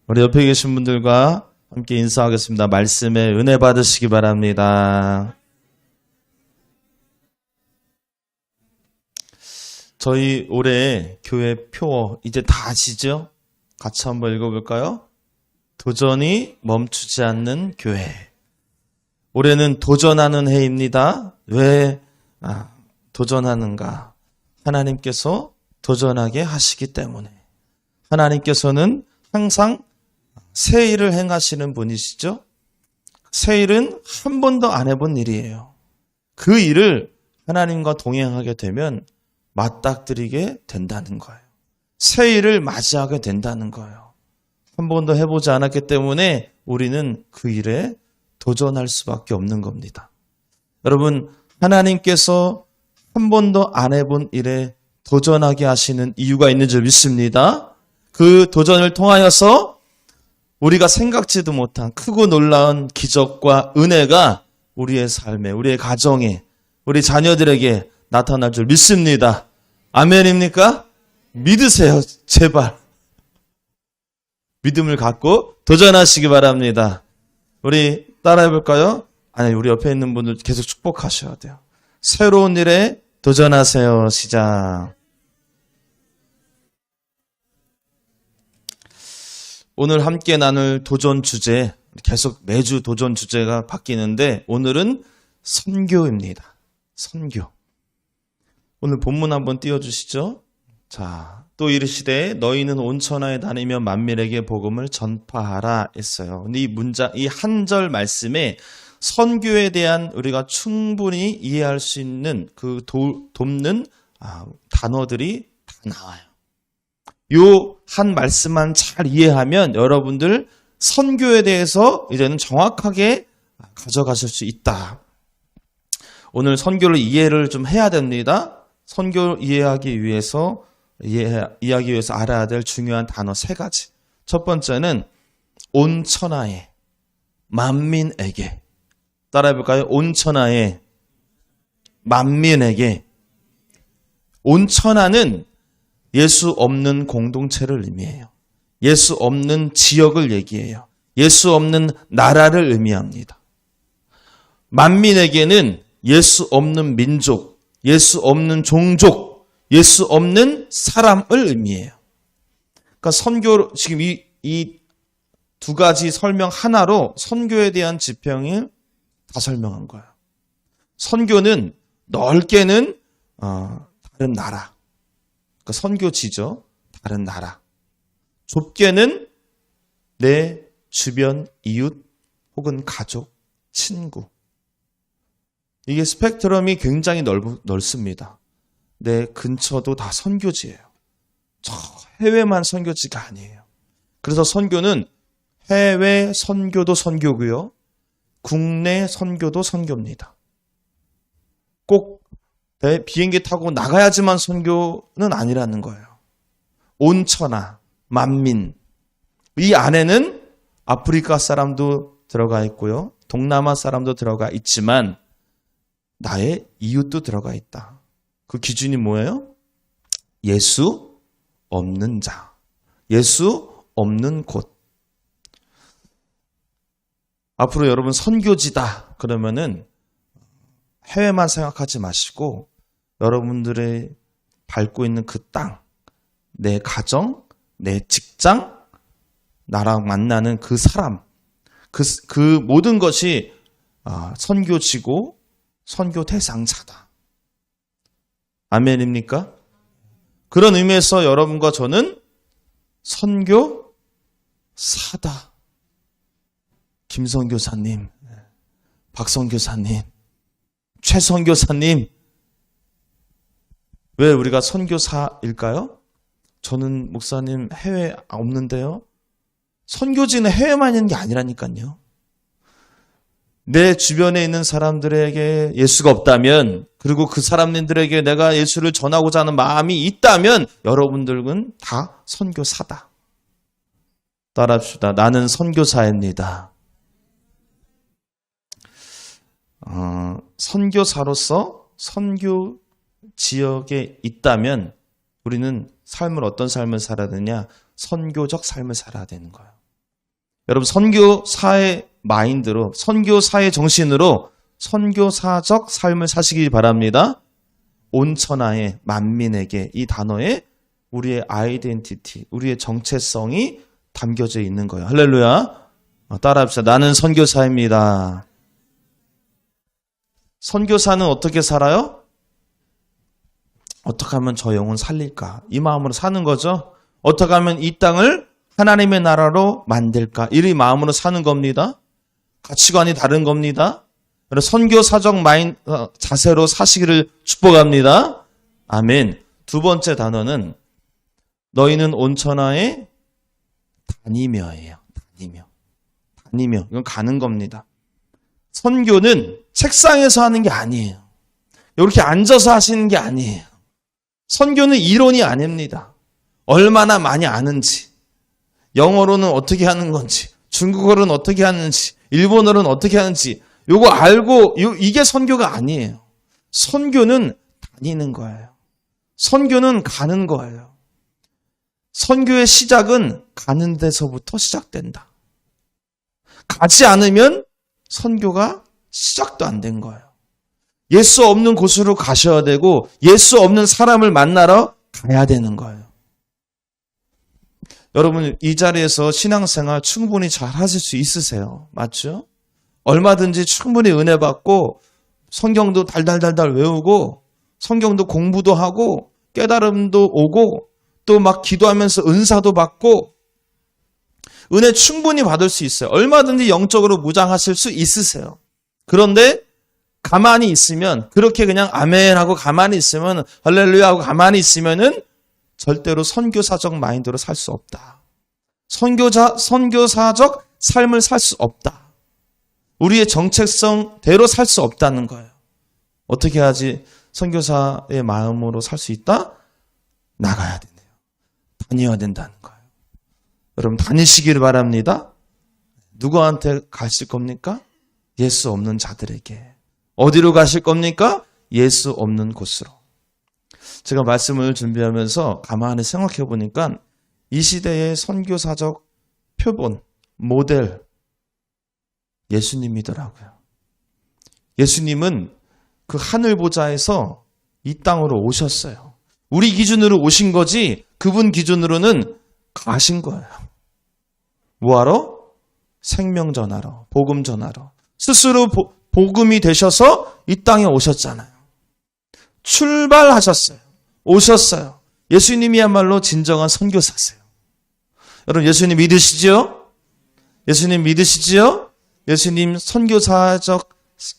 우리 옆에 계신 분들과 함께 인사하겠습니다. 말씀에 은혜 받으시기 바랍니다. 저희 올해 교회 표 이제 다 아시죠? 같이 한번 읽어볼까요? 도전이 멈추지 않는 교회. 올해는 도전하는 해입니다. 왜 도전하는가? 하나님께서 도전하게 하시기 때문에. 하나님께서는 항상 새 일을 행하시는 분이시죠. 새 일은 한 번도 안 해본 일이에요. 그 일을 하나님과 동행하게 되면 맞닥뜨리게 된다는 거예요. 새 일을 맞이하게 된다는 거예요. 한 번도 해보지 않았기 때문에 우리는 그 일에 도전할 수밖에 없는 겁니다. 여러분, 하나님께서 한 번도 안 해본 일에 도전하게 하시는 이유가 있는 줄 믿습니다. 그 도전을 통하여서 우리가 생각지도 못한 크고 놀라운 기적과 은혜가 우리의 삶에, 우리의 가정에, 우리 자녀들에게 나타날 줄 믿습니다. 아멘입니까? 믿으세요, 제발. 믿음을 갖고 도전하시기 바랍니다. 우리 따라해볼까요? 아니, 우리 옆에 있는 분들 계속 축복하셔야 돼요. 새로운 일에 도전하세요. 시작. 오늘 함께 나눌 도전 주제, 계속 매주 도전 주제가 바뀌는데 오늘은 선교입니다. 선교. 오늘 본문 한번 띄워주시죠. 자, 또 이르시되 너희는 온 천하에 다니며 만민에게 복음을 전파하라 했어요. 근데 이 한 절 말씀에 선교에 대한 우리가 충분히 이해할 수 있는 그 돕는 단어들이 다 나와요. 요 한 말씀만 잘 이해하면 여러분들 선교에 대해서 이제는 정확하게 가져가실 수 있다. 오늘 선교를 이해를 좀 해야 됩니다. 선교를 이해하기 위해서 알아야 될 중요한 단어 3가지. 첫 번째는 온 천하에, 만민에게. 따라해볼까요? 온 천하에, 만민에게. 온 천하는 예수 없는 공동체를 의미해요. 예수 없는 지역을 얘기해요. 예수 없는 나라를 의미합니다. 만민에게는 예수 없는 민족, 예수 없는 종족, 예수 없는 사람을 의미해요. 그러니까 선교, 지금 이 2가지 설명 하나로 선교에 대한 지평을 다 설명한 거예요. 선교는 넓게는 다른 나라. 그러니까 선교지죠. 다른 나라. 좁게는 내 주변 이웃 혹은 가족, 친구. 이게 스펙트럼이 굉장히 넓습니다. 내 근처도 다 선교지예요. 저 해외만 선교지가 아니에요. 그래서 선교는 해외 선교도 선교고요. 국내 선교도 선교입니다. 꼭 비행기 타고 나가야지만 선교는 아니라는 거예요. 온 천하, 만민. 이 안에는 아프리카 사람도 들어가 있고요. 동남아 사람도 들어가 있지만 나의 이웃도 들어가 있다. 그 기준이 뭐예요? 예수 없는 자. 예수 없는 곳. 앞으로 여러분 선교지다 그러면은 해외만 생각하지 마시고 여러분들의 밟고 있는 그 땅, 내 가정, 내 직장, 나랑 만나는 그 사람, 그 모든 것이 선교지고 선교 대상자다. 아멘입니까? 그런 의미에서 여러분과 저는 선교사다. 김선교사님, 박선교사님, 최선교사님. 왜 우리가 선교사일까요? 저는 목사님 해외 없는데요. 선교지는 해외만 있는 게 아니라니까요. 내 주변에 있는 사람들에게 예수가 없다면, 그리고 그 사람들에게 내가 예수를 전하고자 하는 마음이 있다면 여러분들은 다 선교사다. 따라합시다. 나는 선교사입니다. 선교사로서 선교 지역에 있다면 우리는 삶을 어떤 삶을 살아야 되냐? 선교적 삶을 살아야 되는 거예요. 여러분 선교사의 마인드로, 선교사의 정신으로 선교사적 삶을 사시기 바랍니다. 온천하에 만민에게 이 단어에 우리의 아이덴티티, 우리의 정체성이 담겨져 있는 거예요. 할렐루야. 따라합시다. 나는 선교사입니다. 선교사는 어떻게 살아요? 어떻게 하면 저 영혼 살릴까? 이 마음으로 사는 거죠. 어떻게 하면 이 땅을 하나님의 나라로 만들까? 이 마음으로 사는 겁니다. 가치관이 다른 겁니다. 선교사적 자세로 사시기를 축복합니다. 아멘. 두 번째 단어는 너희는 온천하에 다니며예요. 다니며. 이건 가는 겁니다. 선교는 책상에서 하는 게 아니에요. 이렇게 앉아서 하시는 게 아니에요. 선교는 이론이 아닙니다. 얼마나 많이 아는지, 영어로는 어떻게 하는 건지, 중국어로는 어떻게 하는지, 일본어로는 어떻게 하는지 요거 알고 이게 선교가 아니에요. 선교는 다니는 거예요. 선교는 가는 거예요. 선교의 시작은 가는 데서부터 시작된다. 가지 않으면 선교가 시작도 안 된 거예요. 예수 없는 곳으로 가셔야 되고 예수 없는 사람을 만나러 가야 되는 거예요. 여러분 이 자리에서 신앙생활 충분히 잘 하실 수 있으세요. 맞죠? 얼마든지 충분히 은혜 받고 성경도 달달달달 외우고 성경도 공부도 하고 깨달음도 오고 또 막 기도하면서 은사도 받고 은혜 충분히 받을 수 있어요. 얼마든지 영적으로 무장하실 수 있으세요. 그런데 가만히 있으면 그렇게 그냥 아멘 하고 가만히 있으면 할렐루야 하고 가만히 있으면은 절대로 선교사적 마인드로 살 수 없다. 선교사적 삶을 살 수 없다. 우리의 정체성대로 살 수 없다는 거예요. 어떻게 해야지 선교사의 마음으로 살 수 있다? 나가야 되네요. 다녀야 된다는 거예요. 여러분 다니시기를 바랍니다. 누구한테 가실 겁니까? 예수 없는 자들에게. 어디로 가실 겁니까? 예수 없는 곳으로. 제가 말씀을 준비하면서 가만히 생각해 보니까 이 시대의 선교사적 표본, 모델, 예수님이더라고요. 예수님은 그 하늘 보좌에서 이 땅으로 오셨어요. 우리 기준으로 오신 거지 그분 기준으로는 가신 거예요. 뭐하러? 생명 전하러, 복음 전하러. 스스로 복음이 되셔서 이 땅에 오셨잖아요. 출발하셨어요. 오셨어요. 예수님이야말로 진정한 선교사세요. 여러분 예수님 믿으시지요? 예수님 믿으시지요? 예수님 선교사적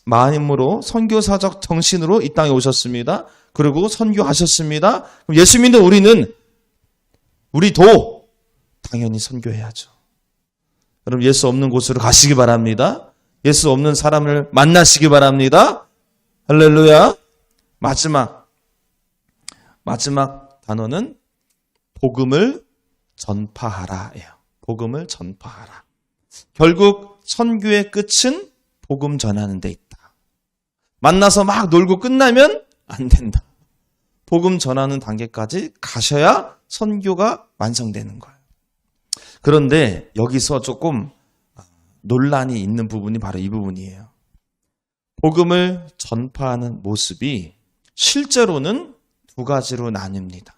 마음으로 선교사적 정신으로 이 땅에 오셨습니다. 그리고 선교하셨습니다. 그럼 예수 믿는 우리도 당연히 선교해야죠. 여러분 예수 없는 곳으로 가시기 바랍니다. 예수 없는 사람을 만나시기 바랍니다. 할렐루야. 마지막 단어는 복음을 전파하라예요. 복음을 전파하라. 결국 선교의 끝은 복음 전하는 데 있다. 만나서 막 놀고 끝나면 안 된다. 복음 전하는 단계까지 가셔야 선교가 완성되는 거예요. 그런데 여기서 조금 논란이 있는 부분이 바로 이 부분이에요. 복음을 전파하는 모습이 실제로는 두 가지로 나뉩니다.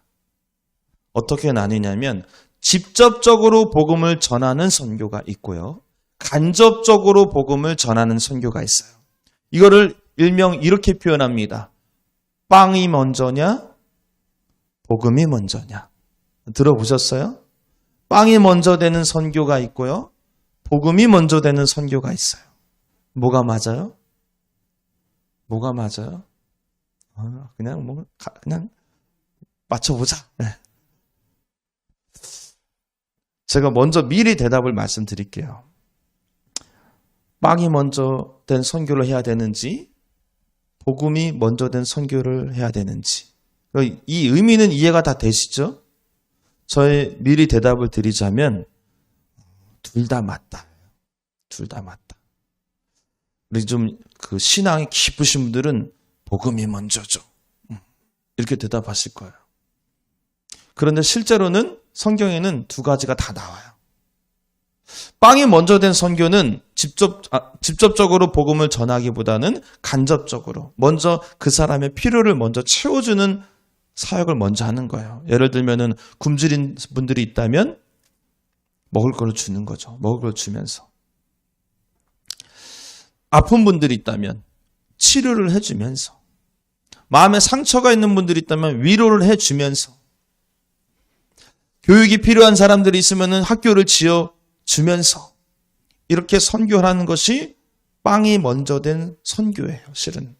어떻게 나뉘냐면 직접적으로 복음을 전하는 선교가 있고요. 간접적으로 복음을 전하는 선교가 있어요. 이거를 일명 이렇게 표현합니다. 빵이 먼저냐? 복음이 먼저냐? 들어보셨어요? 빵이 먼저 되는 선교가 있고요. 복음이 먼저 되는 선교가 있어요. 뭐가 맞아요? 뭐가 맞아요? 그냥 맞춰보자. 제가 먼저 미리 대답을 말씀드릴게요. 빵이 먼저 된 선교를 해야 되는지, 복음이 먼저 된 선교를 해야 되는지. 이 의미는 이해가 다 되시죠? 저의 미리 대답을 드리자면 둘 다 맞다. 둘 다 맞다. 우리 좀 그 신앙이 깊으신 분들은 복음이 먼저죠. 이렇게 대답하실 거예요. 그런데 실제로는 성경에는 두 가지가 다 나와요. 빵이 먼저 된 선교는 직접적으로 복음을 전하기보다는 간접적으로 먼저 그 사람의 필요를 먼저 채워주는 사역을 먼저 하는 거예요. 예를 들면은 굶주린 분들이 있다면 먹을 걸 주는 거죠. 먹을 걸 주면서. 아픈 분들이 있다면 치료를 해주면서, 마음에 상처가 있는 분들이 있다면 위로를 해주면서, 교육이 필요한 사람들이 있으면 학교를 지어주면서, 이렇게 선교하는 것이 빵이 먼저 된 선교예요, 실은.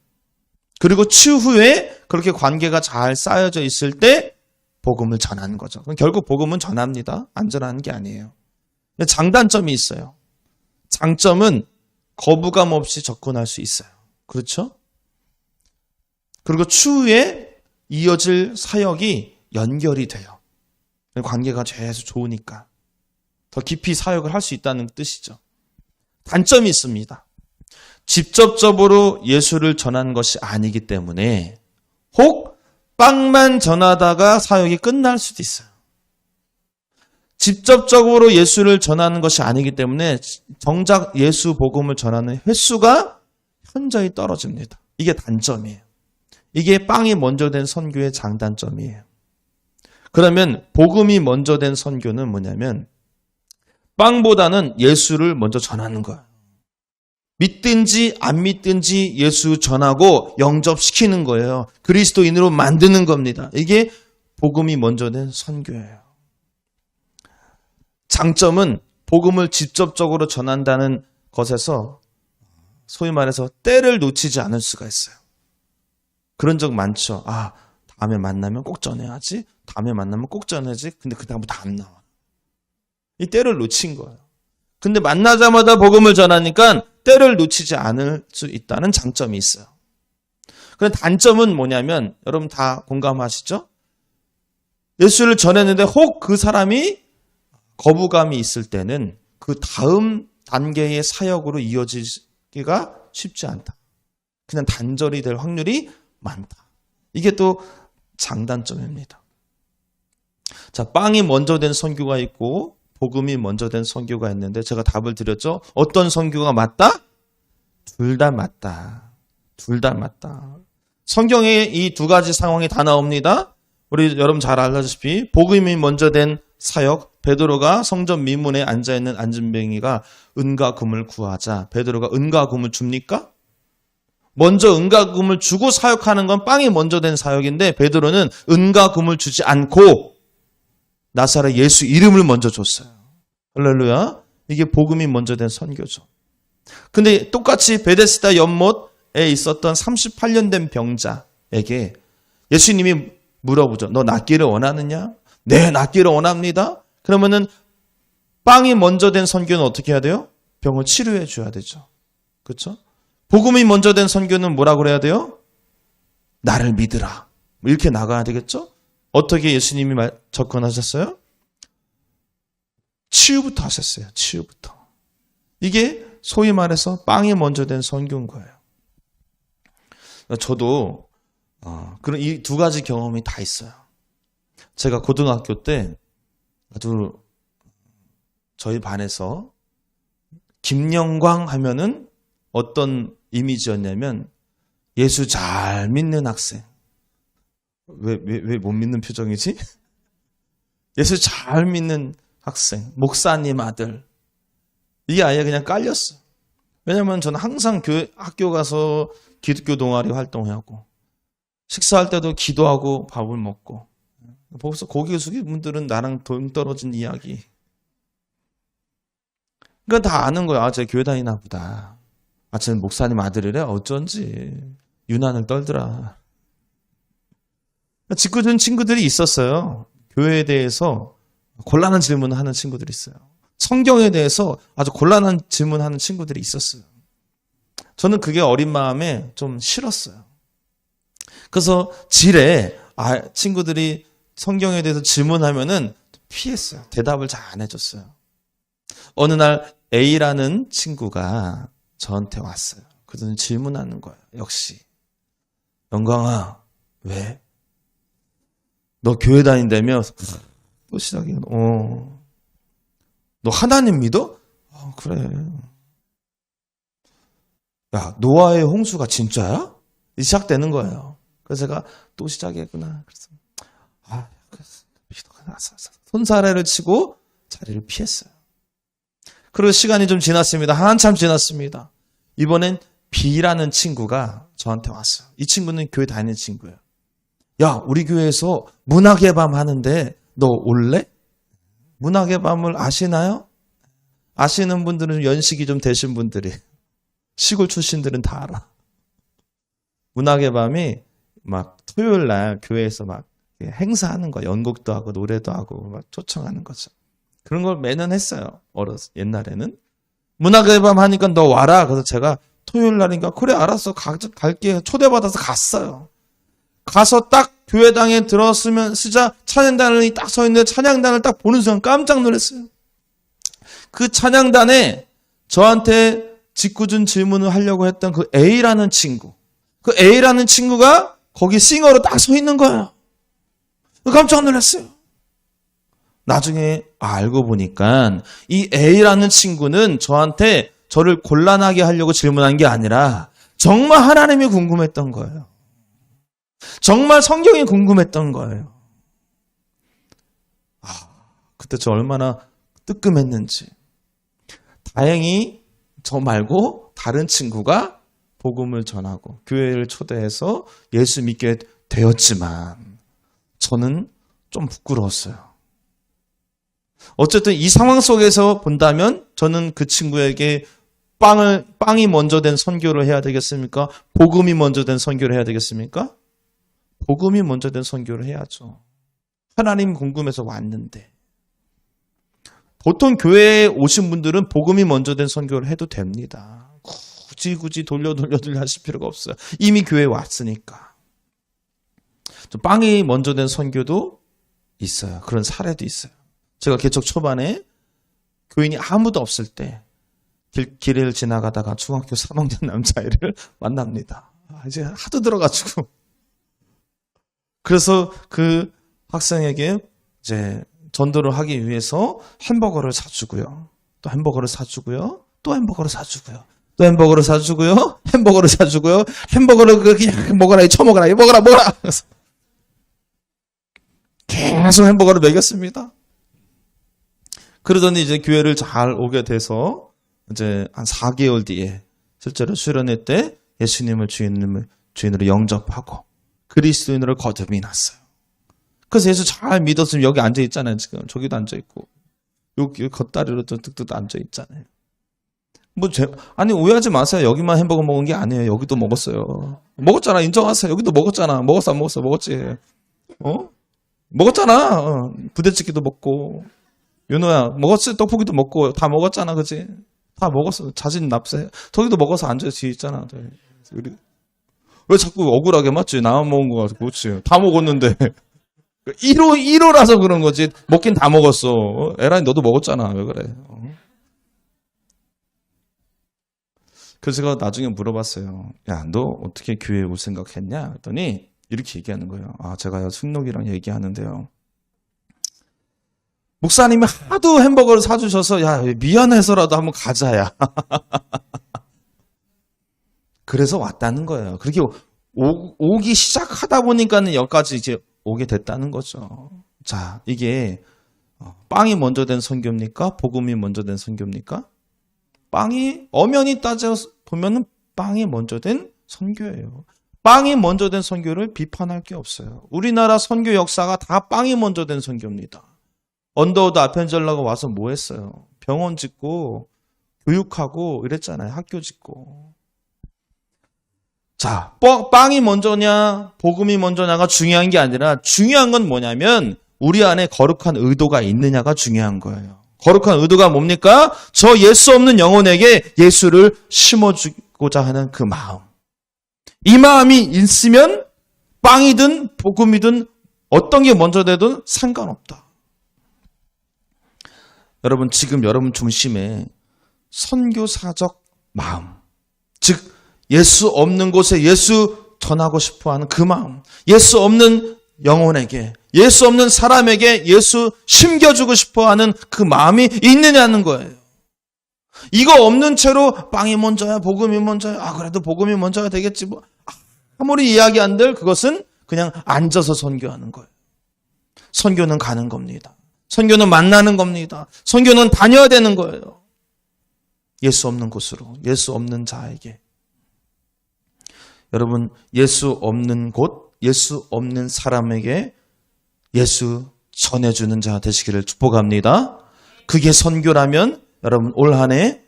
그리고 추후에 그렇게 관계가 잘 쌓여져 있을 때 복음을 전하는 거죠. 결국 복음은 전합니다. 안 전하는 게 아니에요. 근데 장단점이 있어요. 장점은 거부감 없이 접근할 수 있어요. 그렇죠? 그리고 추후에 이어질 사역이 연결이 돼요. 관계가 계속 좋으니까 더 깊이 사역을 할 수 있다는 뜻이죠. 단점이 있습니다. 직접적으로 예수를 전하는 것이 아니기 때문에 혹 빵만 전하다가 사역이 끝날 수도 있어요. 직접적으로 예수를 전하는 것이 아니기 때문에 정작 예수 복음을 전하는 횟수가 현저히 떨어집니다. 이게 단점이에요. 이게 빵이 먼저 된 선교의 장단점이에요. 그러면 복음이 먼저 된 선교는 뭐냐면 빵보다는 예수를 먼저 전하는 거예요. 믿든지 안 믿든지 예수 전하고 영접시키는 거예요. 그리스도인으로 만드는 겁니다. 이게 복음이 먼저 된 선교예요. 장점은 복음을 직접적으로 전한다는 것에서 소위 말해서 때를 놓치지 않을 수가 있어요. 그런 적 많죠. 다음에 만나면 꼭 전해야지. 다음에 만나면 꼭 전해야지. 근데 그 다음부터 안 나와. 이 때를 놓친 거예요. 근데 만나자마자 복음을 전하니까 때를 놓치지 않을 수 있다는 장점이 있어요. 그런데 단점은 뭐냐면 여러분 다 공감하시죠? 예수를 전했는데 혹 그 사람이 거부감이 있을 때는 그 다음 단계의 사역으로 이어지기가 쉽지 않다. 그냥 단절이 될 확률이 많다. 이게 또 장단점입니다. 자, 빵이 먼저 된 선교가 있고 복음이 먼저 된 선교가 있는데 제가 답을 드렸죠. 어떤 선교가 맞다? 둘 다 맞다. 둘 다 맞다. 성경에 이 두 가지 상황이 다 나옵니다. 우리 여러분 잘 알다시피 복음이 먼저 된 사역, 베드로가 성전 미문에 앉아있는 안진뱅이가 은과 금을 구하자 베드로가 은과 금을 줍니까? 먼저 은과 금을 주고 사역하는 건 빵이 먼저 된 사역인데 베드로는 은과 금을 주지 않고 나사렛 예수 이름을 먼저 줬어요. 할렐루야. 이게 복음이 먼저 된 선교죠. 근데 똑같이 베데스다 연못에 있었던 38년 된 병자에게 예수님이 물어보죠. 너 낫기를 원하느냐? 네, 낫기를 원합니다. 그러면은 빵이 먼저 된 선교는 어떻게 해야 돼요? 병을 치료해 줘야 되죠. 그렇죠? 복음이 먼저 된 선교는 뭐라고 그래야 돼요? 나를 믿으라. 이렇게 나가야 되겠죠? 어떻게 예수님이 접근하셨어요? 치유부터 하셨어요. 치유부터. 이게 소위 말해서 빵이 먼저 된 선교인 거예요. 저도 그런 이 두 가지 경험이 다 있어요. 제가 고등학교 때 아주 저희 반에서 김영광 하면은 어떤 이미지였냐면 예수 잘 믿는 학생. 왜 못 믿는 표정이지? 예수 잘 믿는 학생, 목사님 아들. 이게 아예 그냥 깔렸어. 왜냐면 저는 항상 학교 가서 기독교 동아리 활동하고 식사할 때도 기도하고 밥을 먹고 벌써 고개 숙인 분들은 나랑 동떨어진 이야기. 그러니까 다 아는 거야. 쟤 교회 다니나 보다. 쟤는 목사님 아들이래? 어쩐지 유난을 떨더라. 직구준 친구들이 있었어요. 교회에 대해서 곤란한 질문을 하는 친구들이 있어요. 성경에 대해서 아주 곤란한 질문하는 친구들이 있었어요. 저는 그게 어린 마음에 좀 싫었어요. 그래서 지레 친구들이 성경에 대해서 질문하면은 피했어요. 대답을 잘 안 해줬어요. 어느 날 A라는 친구가 저한테 왔어요. 그들은 질문하는 거예요. 역시 영광아, 왜? 너 교회 다닌다며? 또 시작이야. 너 하나님 믿어? 그래. 야, 노아의 홍수가 진짜야? 시작되는 거예요. 그래서 제가 또 시작했구나. 그래서 손사래를 치고 자리를 피했어요. 그리고 시간이 좀 지났습니다. 한참 지났습니다. 이번엔 B라는 친구가 저한테 왔어요. 이 친구는 교회 다니는 친구예요. 야, 우리 교회에서 문학의 밤 하는데 너 올래? 문학의 밤을 아시나요? 아시는 분들은 연식이 좀 되신 분들이, 시골 출신들은 다 알아. 문학의 밤이 막 토요일 날 교회에서 막 행사하는 거, 연극도 하고 노래도 하고 막 초청하는 거죠. 그런 걸 매년 했어요. 옛날에는. 문학의 밤 하니까 너 와라. 그래서 제가 토요일 날이니까 그래 알았어 갈게 초대받아서 갔어요. 가서 딱 교회당에 들어서면 쓰자 찬양단이 딱 서 있는데 찬양단을 딱 보는 순간 깜짝 놀랐어요. 그 찬양단에 저한테 짓궂은 질문을 하려고 했던 그 A라는 친구, 그 A라는 친구가 거기 싱어로 딱 서 있는 거예요. 깜짝 놀랐어요. 나중에 알고 보니까 이 A라는 친구는 저를 곤란하게 하려고 질문한 게 아니라 정말 하나님이 궁금했던 거예요. 정말 성경이 궁금했던 거예요. 그때 저 얼마나 뜨끔했는지. 다행히 저 말고 다른 친구가 복음을 전하고 교회를 초대해서 예수 믿게 되었지만 저는 좀 부끄러웠어요. 어쨌든 이 상황 속에서 본다면 저는 그 친구에게 빵이 먼저 된 선교를 해야 되겠습니까? 복음이 먼저 된 선교를 해야 되겠습니까? 복음이 먼저 된 선교를 해야죠. 하나님 궁금해서 왔는데. 보통 교회에 오신 분들은 복음이 먼저 된 선교를 해도 됩니다. 굳이 돌려 하실 필요가 없어요. 이미 교회에 왔으니까. 빵이 먼저 된 선교도 있어요. 그런 사례도 있어요. 제가 개척 초반에 교인이 아무도 없을 때 길을 지나가다가 중학교 3학년 남자아이를 만납니다. 이제 하도 들어가지고. 그래서 그 학생에게 이제 전도를 하기 위해서 햄버거를 사주고요. 또 햄버거를 사주고요. 또 햄버거를 사주고요. 또 햄버거를 사주고요. 햄버거를 사주고요. 햄버거를 그냥 먹어라, 처먹어라, 먹어라. 그래서 계속 햄버거를 먹였습니다. 그러더니 이제 교회를 잘 오게 돼서 이제 한 4개월 뒤에 실제로 수련회 때 예수님을 주인으로 영접하고 그리스도인으로 거듭이 났어요. 그래서 예수 잘 믿었으면 여기 앉아 있잖아요. 지금 저기도 앉아 있고 여기 겉다리로 뚝뚝 앉아 있잖아요. 아니 오해하지 마세요. 여기만 햄버거 먹은 게 아니에요. 여기도 먹었어요. 먹었잖아. 인정하세요. 여기도 먹었잖아. 먹었어 안 먹었어? 먹었지. 먹었잖아. 부대찌개도 먹고. 윤호야 먹었지? 떡볶이도 먹고 다 먹었잖아. 그치? 다 먹었어. 자신 납세. 저기도 먹어서 앉아 뒤에 있잖아. 왜 자꾸 억울하게 맞지? 나만 먹은 거 같고. 그렇지? 다 먹었는데. 1호라서 그런 거지. 먹긴 다 먹었어. 에라이 너도 먹었잖아. 왜 그래? 그래서 제가 나중에 물어봤어요. 야, 너 어떻게 교회에 올 생각했냐? 그랬더니 이렇게 얘기하는 거예요. 제가요 승록이랑 얘기하는데요. 목사님이 하도 햄버거를 사주셔서 야 미안해서라도 한번 가자야. 그래서 왔다는 거예요. 그렇게 오기 시작하다 보니까는 여기까지 이제 오게 됐다는 거죠. 자, 이게 빵이 먼저 된 선교입니까? 복음이 먼저 된 선교입니까? 빵이 엄연히 따져 보면은 빵이 먼저 된 선교예요. 빵이 먼저 된 선교를 비판할 게 없어요. 우리나라 선교 역사가 다 빵이 먼저 된 선교입니다. 언더우드 아펜젤러가 와서 뭐 했어요? 병원 짓고 교육하고 이랬잖아요. 학교 짓고. 자, 빵이 먼저냐 복음이 먼저냐가 중요한 게 아니라 중요한 건 뭐냐면 우리 안에 거룩한 의도가 있느냐가 중요한 거예요. 거룩한 의도가 뭡니까? 저 예수 없는 영혼에게 예수를 심어주고자 하는 그 마음. 이 마음이 있으면 빵이든 복음이든 어떤 게 먼저 되든 상관없다. 여러분 지금 여러분 중심에 선교사적 마음, 즉 예수 없는 곳에 예수 전하고 싶어하는 그 마음, 예수 없는 영혼에게, 예수 없는 사람에게 예수 심겨주고 싶어하는 그 마음이 있느냐는 거예요. 이거 없는 채로 빵이 먼저야, 복음이 먼저야. 그래도 복음이 먼저가 되겠지 뭐. 아무리 이야기 안 될 그것은 그냥 앉아서 선교하는 거예요. 선교는 가는 겁니다. 선교는 만나는 겁니다. 선교는 다녀야 되는 거예요. 예수 없는 곳으로, 예수 없는 자에게. 여러분, 예수 없는 곳, 예수 없는 사람에게 예수 전해주는 자 되시기를 축복합니다. 그게 선교라면 여러분 올 한 해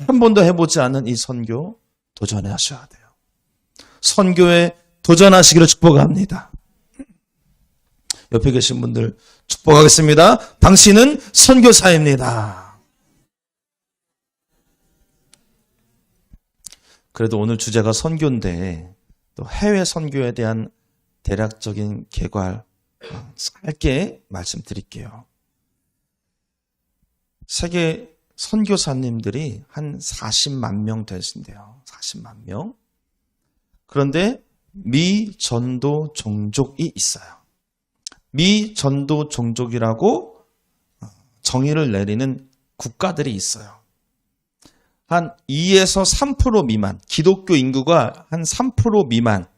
한 번도 해보지 않은 이 선교 도전하셔야 돼요. 선교에 도전하시기를 축복합니다. 옆에 계신 분들 축복하겠습니다. 당신은 선교사입니다. 그래도 오늘 주제가 선교인데 또 해외 선교에 대한 대략적인 개괄 짧게 말씀드릴게요. 세계 선교사님들이 한 40만 명 되신대요. 40만 명. 그런데 미전도 종족이 있어요. 미전도 종족이라고 정의를 내리는 국가들이 있어요. 한 2에서 3% 미만, 기독교 인구가 한 3% 미만,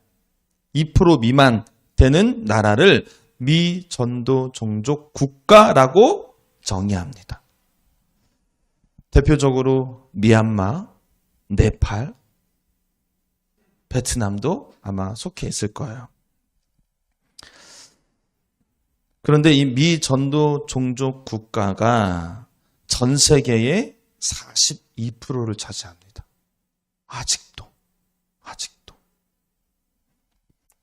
2% 미만 되는 나라를 미전도 종족 국가라고 정의합니다. 대표적으로 미얀마, 네팔, 베트남도 아마 속해 있을 거예요. 그런데 이 미전도 종족 국가가 전 세계의 42%를 차지합니다. 아직도.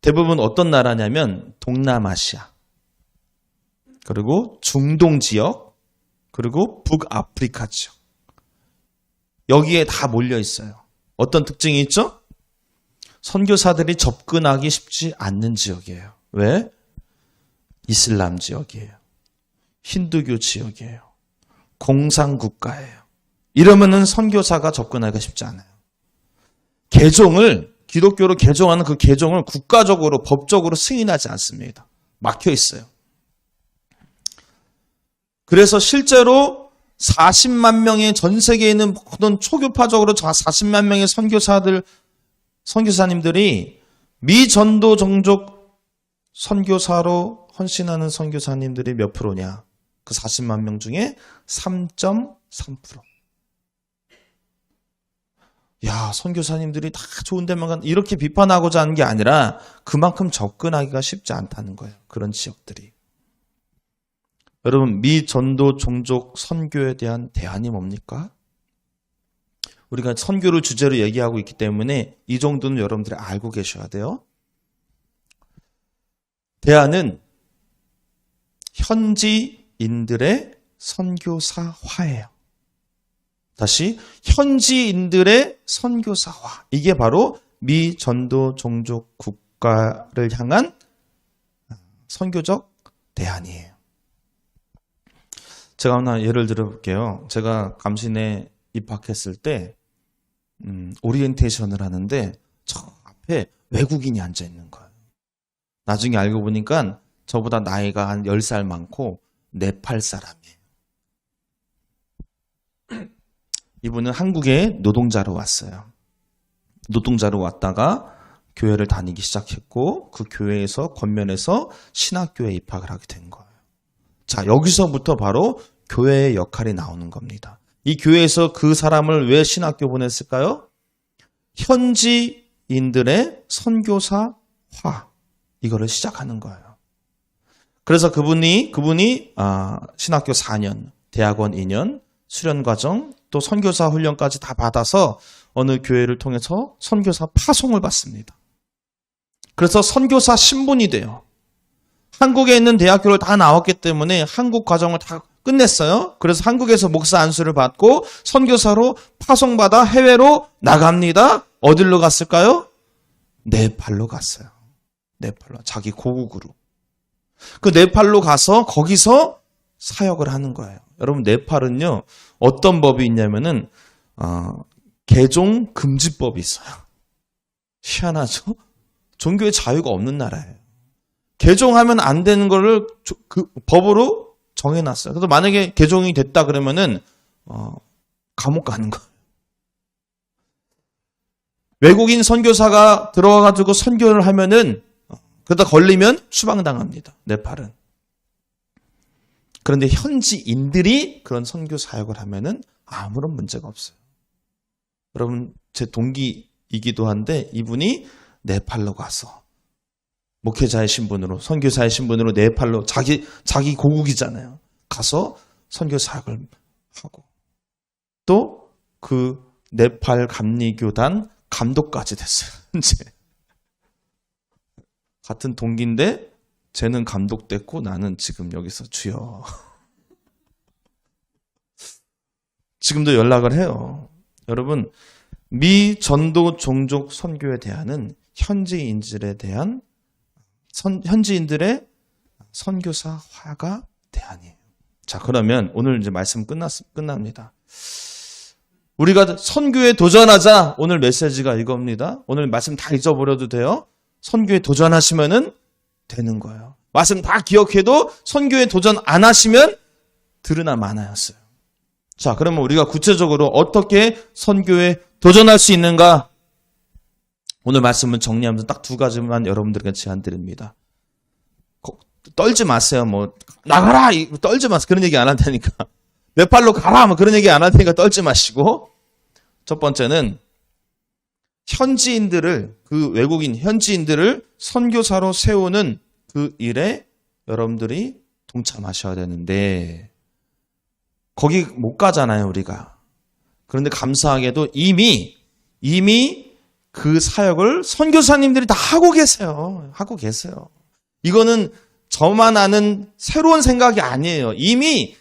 대부분 어떤 나라냐면 동남아시아, 그리고 중동 지역, 그리고 북아프리카 지역. 여기에 다 몰려 있어요. 어떤 특징이 있죠? 선교사들이 접근하기 쉽지 않는 지역이에요. 왜? 이슬람 지역이에요. 힌두교 지역이에요. 공산국가예요. 이러면은 선교사가 접근하기가 쉽지 않아요. 개종을, 기독교로 개종하는 그 개종을 국가적으로, 법적으로 승인하지 않습니다. 막혀 있어요. 그래서 실제로 40만 명의 전 세계에 있는 모든 초교파적으로 40만 명의 선교사님들이 미전도 종족 선교사로 헌신하는 선교사님들이 몇 프로냐? 그 40만 명 중에 3.3%. 야, 선교사님들이 다 좋은 데만 간 이렇게 비판하고자 하는 게 아니라 그만큼 접근하기가 쉽지 않다는 거예요. 그런 지역들이. 여러분, 미전도 종족 선교에 대한 대안이 뭡니까? 우리가 선교를 주제로 얘기하고 있기 때문에 이 정도는 여러분들이 알고 계셔야 돼요. 대안은 현지인들의 선교사화예요. 다시 현지인들의 선교사화. 이게 바로 미전도 종족 국가를 향한 선교적 대안이에요. 제가 하나 예를 들어볼게요. 제가 감신에 입학했을 때 오리엔테이션을 하는데 저 앞에 외국인이 앉아 있는 거예요. 나중에 알고 보니까 저보다 나이가 한 10살 많고 네팔 사람이에요. 이분은 한국에 노동자로 왔어요. 노동자로 왔다가 교회를 다니기 시작했고 그 교회에서 권면해서 신학교에 입학을 하게 된 거예요. 자, 여기서부터 바로 교회의 역할이 나오는 겁니다. 이 교회에서 그 사람을 왜 신학교 보냈을까요? 현지인들의 선교사화. 이거를 시작하는 거예요. 그래서 그분이 신학교 4년, 대학원 2년, 수련과정, 또 선교사 훈련까지 다 받아서 어느 교회를 통해서 선교사 파송을 받습니다. 그래서 선교사 신분이 돼요. 한국에 있는 대학교를 다 나왔기 때문에 한국 과정을 다 끝냈어요. 그래서 한국에서 목사 안수를 받고 선교사로 파송받아 해외로 나갑니다. 어디로 갔을까요? 네팔로 갔어요. 네팔로. 자기 고국으로. 그 네팔로 가서 거기서 사역을 하는 거예요. 여러분, 네팔은요, 어떤 법이 있냐면은, 개종 금지법이 있어요. 희한하죠? 종교의 자유가 없는 나라예요. 개종하면 안 되는 거를 그 법으로 정해놨어요. 그래서 만약에 개종이 됐다 그러면은, 감옥 가는 거예요. 외국인 선교사가 들어와가지고 선교를 하면은 그러다 걸리면 추방당합니다. 네팔은. 그런데 현지인들이 그런 선교 사역을 하면은 아무런 문제가 없어요. 여러분, 제 동기이기도 한데 이분이 네팔로 가서 목회자의 신분으로, 선교사의 신분으로 네팔로, 자기 고국이잖아요. 가서 선교 사역을 하고 또 그 네팔 감리교단 감독까지 됐어요. 이제 같은 동기인데 쟤는 감독됐고 나는 지금 여기서 주여. 지금도 연락을 해요. 여러분, 미 전도 종족 선교에 대한 현지인들에 대한 현지인들의 선교사화가 대안이에요. 자, 그러면 오늘 이제 말씀 끝납니다. 우리가 선교에 도전하자. 오늘 메시지가 이겁니다. 오늘 말씀 다 잊어버려도 돼요. 선교에 도전하시면은 되는 거예요. 말씀 다 기억해도 선교에 도전 안 하시면 들으나 마나였어요. 자, 그러면 우리가 구체적으로 어떻게 선교에 도전할 수 있는가? 오늘 말씀은 정리하면서 딱 두 가지만 여러분들에게 제안드립니다. 떨지 마세요. 뭐 나가라! 떨지 마세요. 그런 얘기 안 할 테니까. 네팔로 가라! 뭐 그런 얘기 안 할 테니까 떨지 마시고. 첫 번째는 현지인들을, 그 외국인 현지인들을 선교사로 세우는 그 일에 여러분들이 동참하셔야 되는데 거기 못 가잖아요, 우리가. 그런데 감사하게도 이미 그 사역을 선교사님들이 다 하고 계세요. 하고 계세요. 이거는 저만 아는 새로운 생각이 아니에요. 이미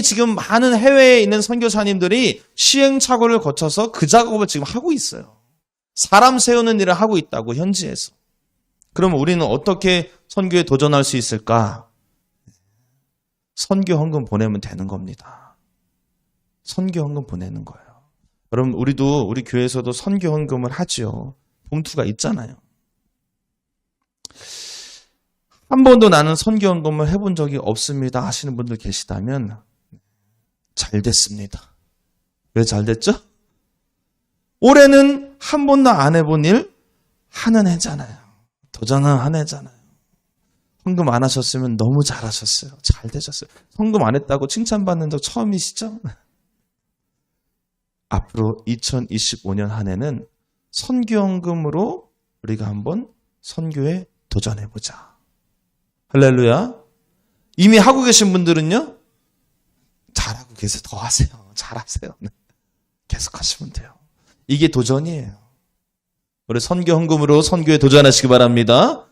지금 많은 해외에 있는 선교사님들이 시행착오를 거쳐서 그 작업을 지금 하고 있어요. 사람 세우는 일을 하고 있다고, 현지에서. 그럼 우리는 어떻게 선교에 도전할 수 있을까? 선교 헌금 보내면 되는 겁니다. 선교 헌금 보내는 거예요. 여러분, 우리 교회에서도 선교 헌금을 하죠. 봉투가 있잖아요. 한 번도 나는 선교 헌금을 해본 적이 없습니다 하시는 분들 계시다면 잘 됐습니다. 왜 잘 됐죠? 올해는 한 번도 안 해본 일 하는 해잖아요. 도전은 한 해잖아요. 헌금 안 하셨으면 너무 잘하셨어요. 잘 되셨어요. 헌금 안 했다고 칭찬받는 적 처음이시죠? 앞으로 2025년 한 해는 선교헌금으로 우리가 한번 선교에 도전해보자. 할렐루야. 이미 하고 계신 분들은요, 잘하고 계세요. 더 하세요. 잘하세요. 계속 하시면 돼요. 이게 도전이에요. 우리 선교헌금으로 선교에 도전하시기 바랍니다.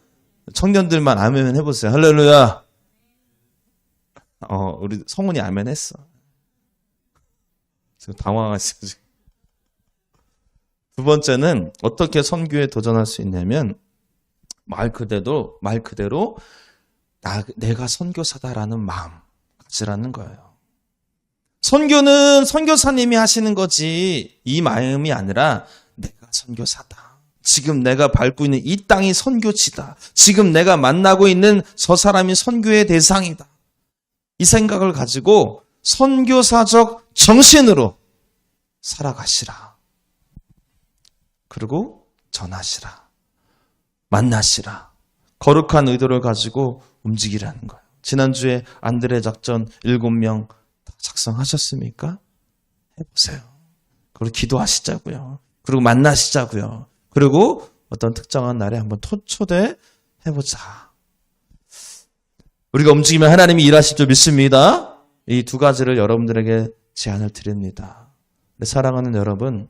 청년들만 아멘 해보세요. 할렐루야. 우리 성훈이 아멘 했어. 지금 당황하시죠, 지금. 두 번째는 어떻게 선교에 도전할 수 있냐면, 말 그대로 내가 선교사다라는 마음 가지라는 거예요. 선교는 선교사님이 하시는 거지, 이 마음이 아니라 내가 선교사다. 지금 내가 밟고 있는 이 땅이 선교지다. 지금 내가 만나고 있는 저 사람이 선교의 대상이다. 이 생각을 가지고 선교사적 정신으로 살아가시라. 그리고 전하시라. 만나시라. 거룩한 의도를 가지고 움직이라는 거예요. 지난주에 안드레 작전 7명 작성하셨습니까? 해보세요. 그리고 기도하시자고요. 그리고 만나시자고요. 그리고 어떤 특정한 날에 한번 초대해보자. 우리가 움직이면 하나님이 일하실 줄 믿습니다. 이 두 가지를 여러분들에게 제안을 드립니다. 사랑하는 여러분,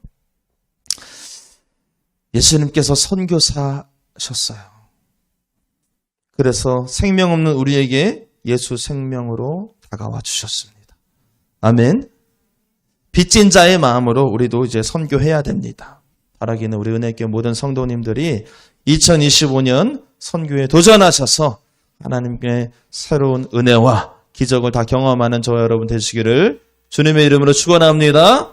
예수님께서 선교사셨어요. 그래서 생명 없는 우리에게 예수 생명으로 다가와 주셨습니다. 아멘. 빚진 자의 마음으로 우리도 이제 선교해야 됩니다. 바라기는 우리 은혜교회 모든 성도님들이 2025년 선교에 도전하셔서 하나님께 새로운 은혜와 기적을 다 경험하는 저와 여러분 되시기를 주님의 이름으로 축원합니다.